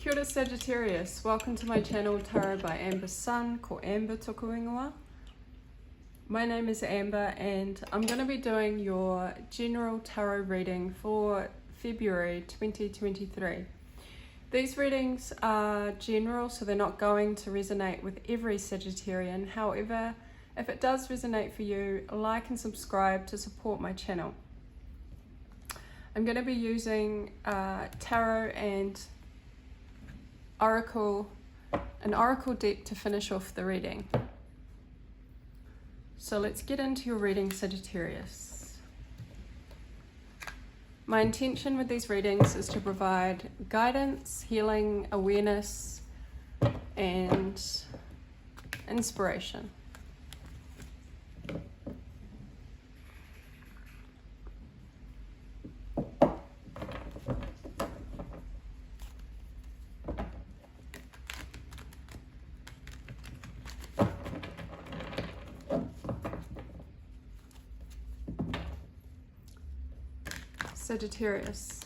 Kia ora Sagittarius, welcome to my channel Tarot by Amber Sun, ko Amber tōku ingoa. My name is Amber and I'm going to be doing your general tarot reading for February 2023. These readings are general, so they're not going to resonate with every Sagittarian. However, if it does resonate for you, like and subscribe to support my channel. I'm going to be using tarot and an oracle deck to finish off the reading. So let's get into your reading, Sagittarius. My intention with these readings is to provide guidance, healing, awareness, and inspiration. Sagittarius.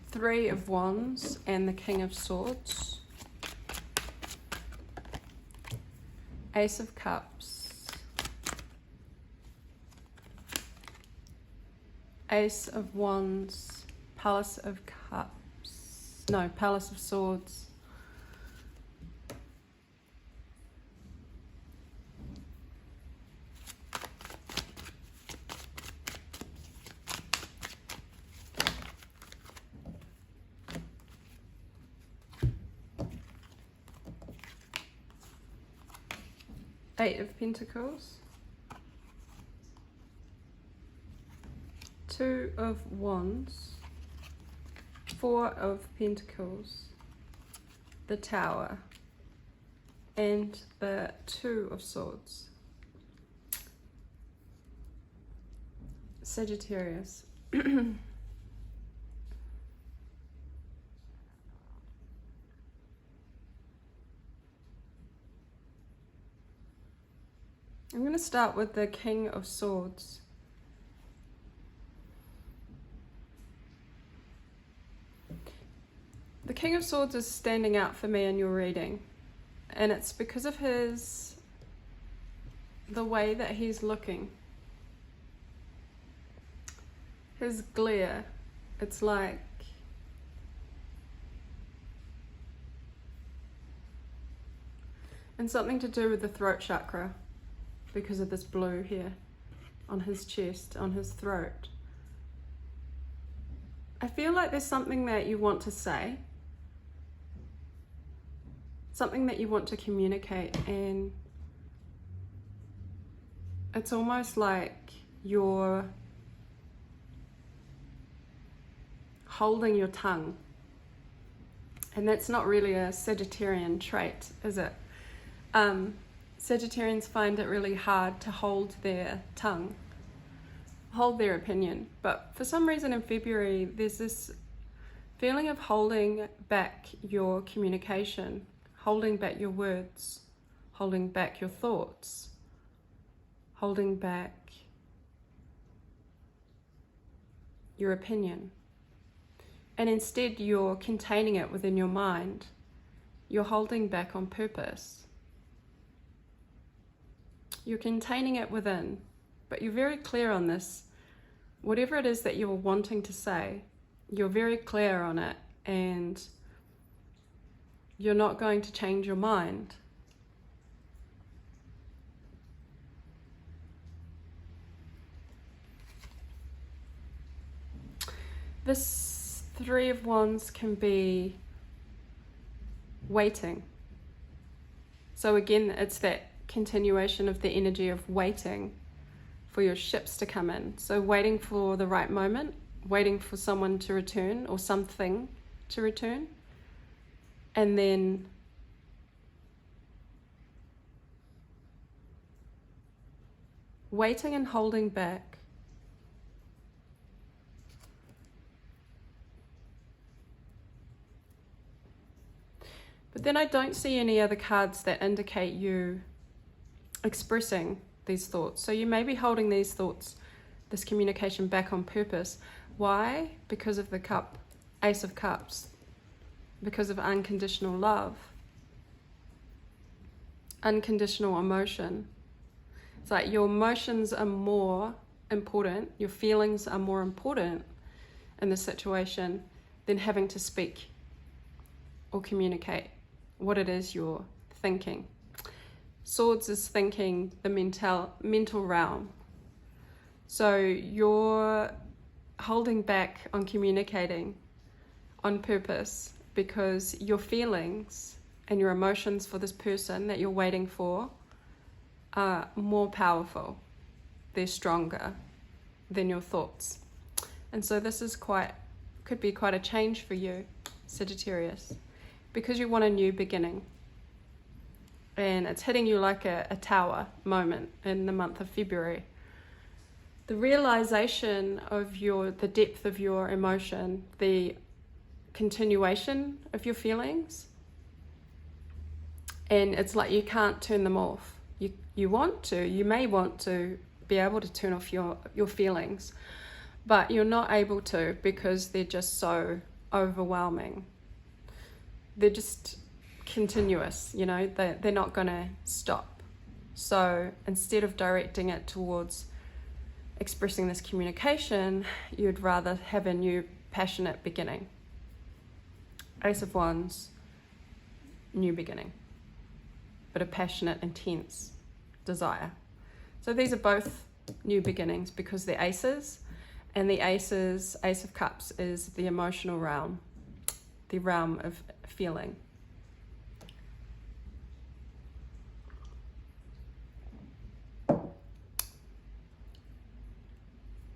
Three of Wands and the King of Swords. Ace of Cups. Ace of Wands. Palace of Cups. No, Palace of Swords. Eight of Pentacles, Two of Wands, Four of Pentacles, the Tower, and the Two of Swords. Sagittarius. I'm going to start with the King of Swords. The King of Swords is standing out for me in your reading, and it's because of the way that he's looking. His glare, it's like and something to do with the throat chakra. Because of this blue here on his chest, on his throat. I feel like there's something that you want to say, something that you want to communicate, and it's almost like you're holding your tongue, and that's not really a Sagittarian trait, is it? Sagittarians find it really hard to hold their tongue, hold their opinion. But for some reason in February, there's this feeling of holding back your communication, holding back your words, holding back your thoughts, holding back your opinion. And instead you're containing it within your mind. You're holding back on purpose. You're containing it within, but you're very clear on this. Whatever it is that you're wanting to say, you're very clear on it, and you're not going to change your mind. This Three of Wands can be waiting. So again, it's that continuation of the energy of waiting for your ships to come in. So waiting for the right moment, waiting for someone to return or something to return, and then waiting and holding back. But then I don't see any other cards that indicate you expressing these thoughts. So you may be holding these thoughts, this communication back on purpose. Why? Because of the cup, Ace of Cups. Because of unconditional love. Unconditional emotion. It's like your emotions are more important, your feelings are more important in the situation than having to speak or communicate what it is you're thinking. Swords is thinking the mental realm. So you're holding back on communicating on purpose because your feelings and your emotions for this person that you're waiting for are more powerful. They're stronger than your thoughts. And so this is could be quite a change for you, Sagittarius, because you want a new beginning. And it's hitting you like a tower moment in the month of February. The realization of the depth of your emotion, the continuation of your feelings, and it's like you can't turn them off. You may want to be able to turn off your feelings, but you're not able to because they're just so overwhelming. They're just continuous, they're not going to stop. So instead of directing it towards expressing this communication, you'd rather have a new passionate beginning. Ace of Wands, new beginning, but a passionate, intense desire. So these are both new beginnings because they're aces, and the Ace of Cups is the emotional realm, the realm of feeling.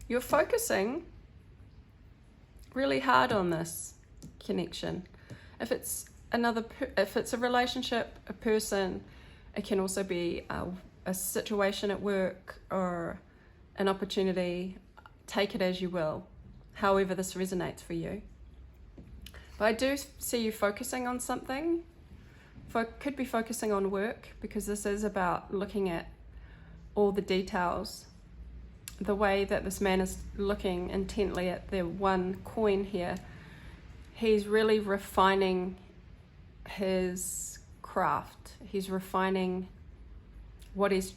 You're focusing really hard on this connection. If it's a relationship, a person, it can also be a situation at work or an opportunity. Take it as you will, however this resonates for you. But I do see you focusing on something. Could be focusing on work, because this is about looking at all the details. The way that this man is looking intently at the one coin here, he's really refining his craft. He's refining what he's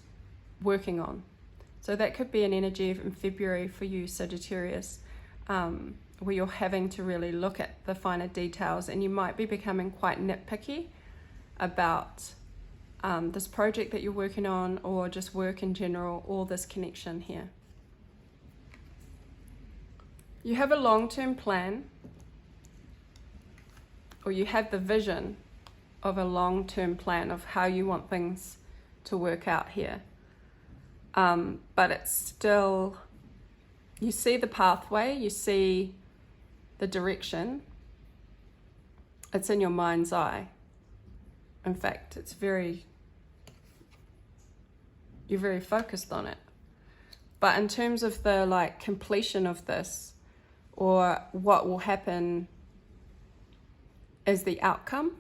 working on. So that could be an energy in February for you, Sagittarius, where you're having to really look at the finer details, and you might be becoming quite nitpicky about this project that you're working on, or just work in general, or this connection here. You have a long-term plan, or you have the vision of a long-term plan of how you want things to work out here. But it's still, you see the pathway, you see the direction. It's in your mind's eye. In fact, you're very focused on it. But in terms of the completion of this, or what will happen as the outcome,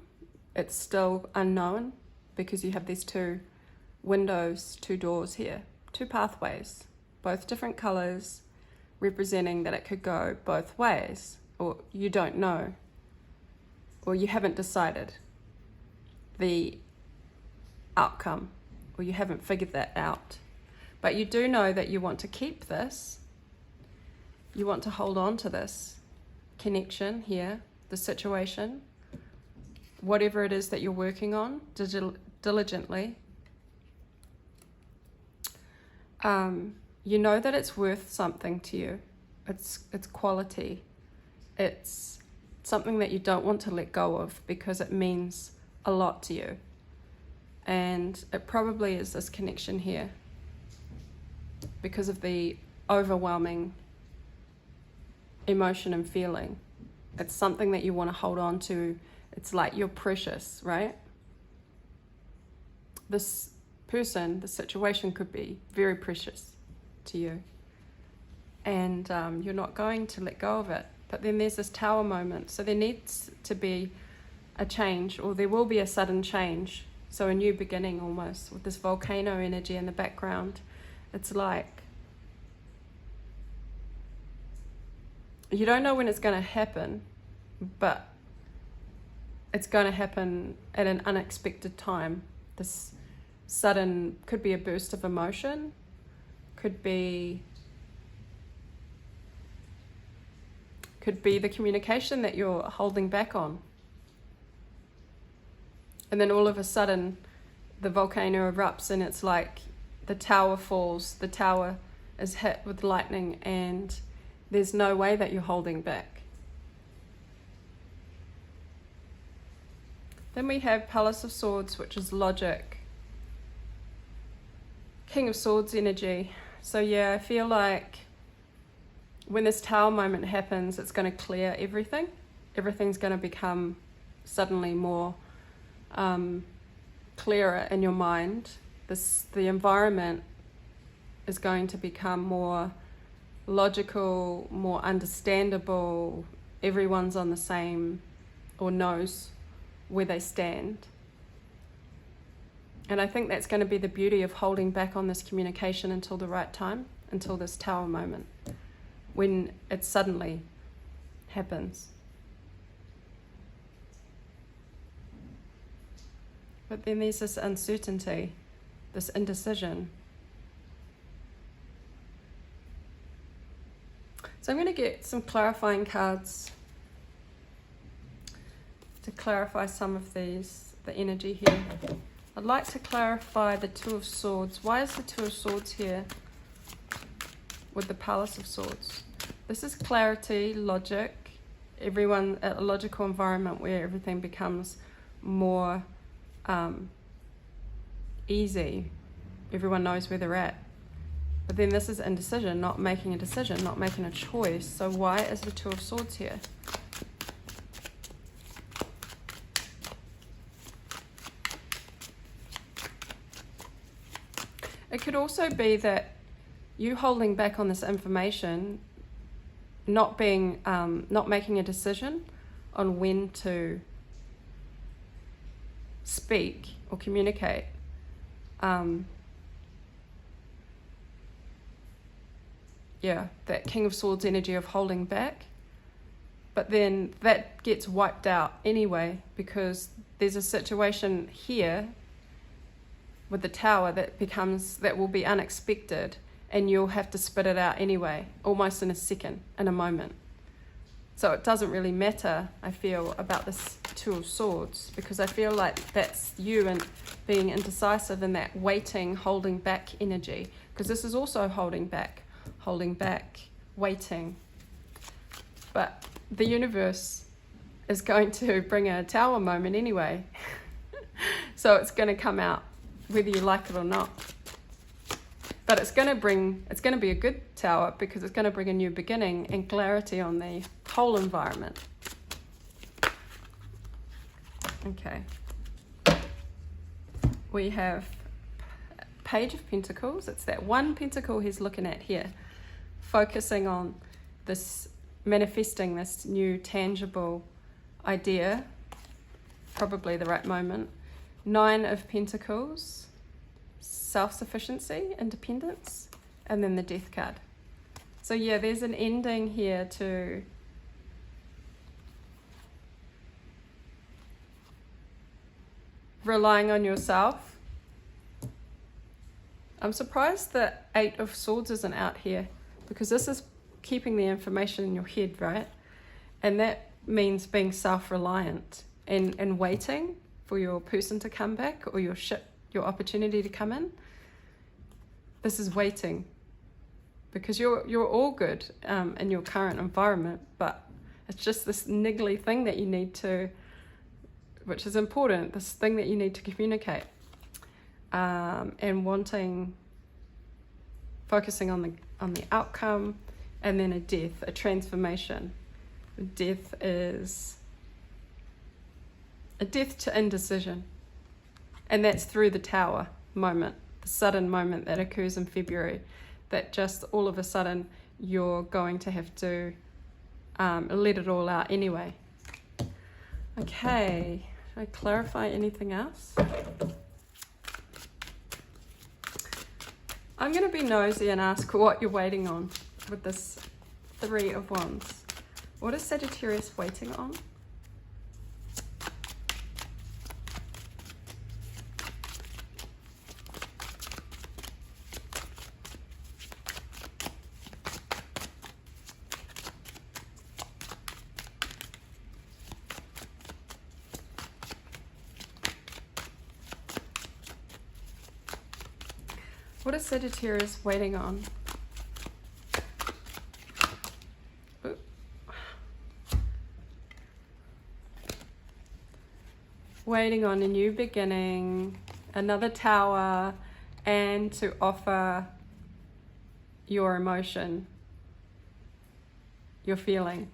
it's still unknown, because you have these two windows, two doors here, two pathways, both different colors, representing that it could go both ways, or you don't know, or you haven't decided the outcome, or you haven't figured that out. But you do know that you want to keep this. You want to hold on to this connection here, the situation, whatever it is that you're working on diligently, you know that it's worth something to you. It's quality. It's something that you don't want to let go of because it means a lot to you. And it probably is this connection here because of the overwhelming emotion and feeling. It's something that you want to hold on to. It's like you're precious, right? This person, the situation could be very precious to you. And you're not going to let go of it. But then there's this Tower moment. So there needs to be a change, or there will be a sudden change. So a new beginning almost, with this volcano energy in the background. It's like, you don't know when it's going to happen, but it's going to happen at an unexpected time. This sudden, could be a burst of emotion, could be the communication that you're holding back on. And then all of a sudden, the volcano erupts and it's like the tower falls, the tower is hit with lightning, and there's no way that you're holding back. Then we have Palace of Swords, which is logic. King of Swords energy. So yeah, I feel like when this Tower moment happens, it's going to clear everything. Everything's going to become suddenly more clearer in your mind. The environment is going to become more logical, more understandable. Everyone's on the same, or knows where they stand. And I think that's going to be the beauty of holding back on this communication until the right time, until this Tower moment, when it suddenly happens. But then there's this uncertainty, this indecision. So I'm going to get some clarifying cards to clarify some of these, the energy here. I'd like to clarify the Two of Swords. Why is the Two of Swords here with the Palace of Swords? This is clarity, logic, everyone at a logical environment where everything becomes more easy. Everyone knows where they're at. But then this is indecision, not making a decision, not making a choice. So why is the Two of Swords here? It could also be that you holding back on this information, not making a decision on when to speak or communicate. Yeah, that King of Swords energy of holding back. But then that gets wiped out anyway, because there's a situation here with the Tower that will be unexpected, and you'll have to spit it out anyway, almost in a second, in a moment. So it doesn't really matter, I feel, about this Two of Swords, because I feel like that's you and being indecisive in that waiting, holding back energy, because this is also holding back, waiting. But the universe is going to bring a Tower moment anyway. So it's going to come out whether you like it or not. But it's going to be a good Tower, because it's going to bring a new beginning and clarity on the whole environment. Okay. We have Page of Pentacles. It's that one pentacle he's looking at here, focusing on this, manifesting this new tangible idea, probably the right moment. Nine of Pentacles, self-sufficiency, independence, and then the Death card. So yeah, there's an ending here to relying on yourself. I'm surprised that Eight of Swords isn't out here, because this is keeping the information in your head, right? And that means being self-reliant, and waiting for your person to come back or your opportunity to come in. This is waiting, because you're all good in your current environment, but it's just this niggly thing that you need to, which is important, this thing that you need to communicate, and focusing on the outcome, and then a death, a transformation. Death is a death to indecision, and that's through the Tower moment, the sudden moment that occurs in February, that just all of a sudden you're going to have to let it all out anyway. Okay, should I clarify anything else? I'm going to be nosy and ask what you're waiting on with this Three of Wands. What is Sagittarius waiting on? What is Sagittarius waiting on? Ooh. Waiting on a new beginning, another Tower, and to offer your emotion, your feeling.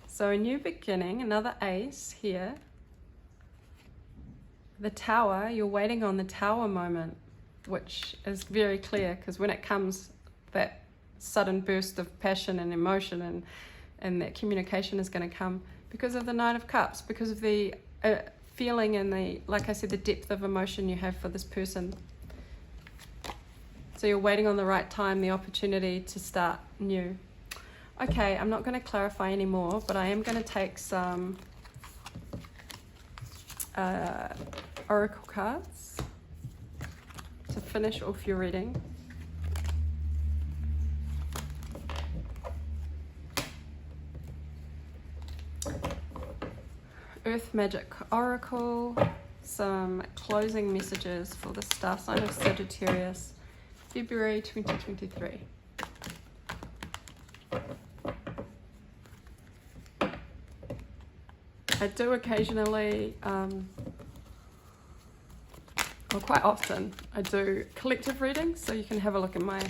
So a new beginning, another Ace here. The Tower, you're waiting on the Tower moment, which is very clear, because when it comes, that sudden burst of passion and emotion and that communication is going to come because of the Nine of Cups, because of the feeling and the, like I said, the depth of emotion you have for this person. So you're waiting on the right time, the opportunity to start new. Okay, I'm not going to clarify anymore, but I am going to take some oracle cards to finish off your reading. Earth Magic Oracle, some closing messages for the star sign of Sagittarius, February 2023. I do occasionally, well, quite often, I do collective readings, so you can have a look at my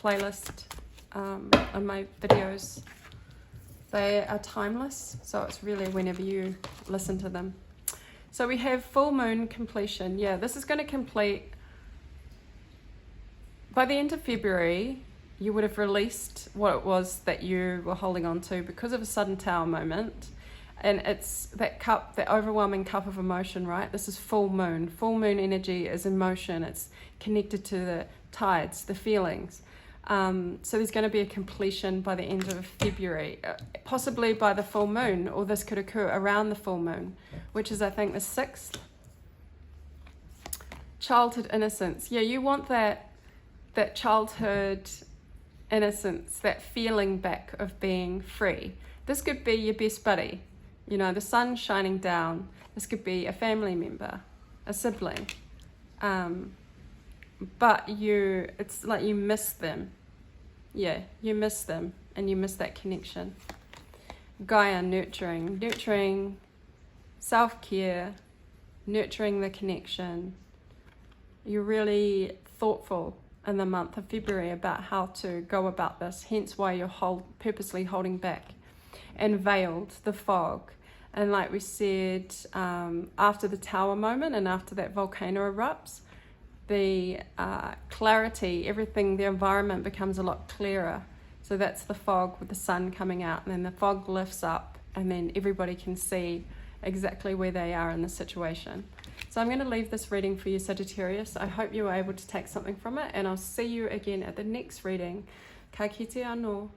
playlist on my videos. They are timeless, so it's really whenever you listen to them. So we have full moon completion. Yeah, this is going to complete by the end of February. You would have released what it was that you were holding on to because of a sudden Tower moment. And it's that cup, that overwhelming cup of emotion, right? This is full moon. Full moon energy is emotion. It's connected to the tides, the feelings. So there's going to be a completion by the end of February, possibly by the full moon, or this could occur around the full moon, which is, I think, the 6th. Childhood innocence. Yeah, you want that childhood innocence, that feeling back of being free. This could be your best buddy. You know, the sun shining down. This could be a family member, a sibling. But it's like you miss them. Yeah, you miss them and you miss that connection. Gaia, nurturing, self-care, nurturing the connection. You're really thoughtful in the month of February about how to go about this, hence why you're purposely holding back. And veiled, the fog. And like we said, after the Tower moment and after that volcano erupts, the clarity, everything, the environment becomes a lot clearer. So that's the fog with the sun coming out, and then the fog lifts up, and then everybody can see exactly where they are in the situation. So I'm going to leave this reading for you, Sagittarius. I hope you were able to take something from it, and I'll see you again at the next reading. Ka kite anō.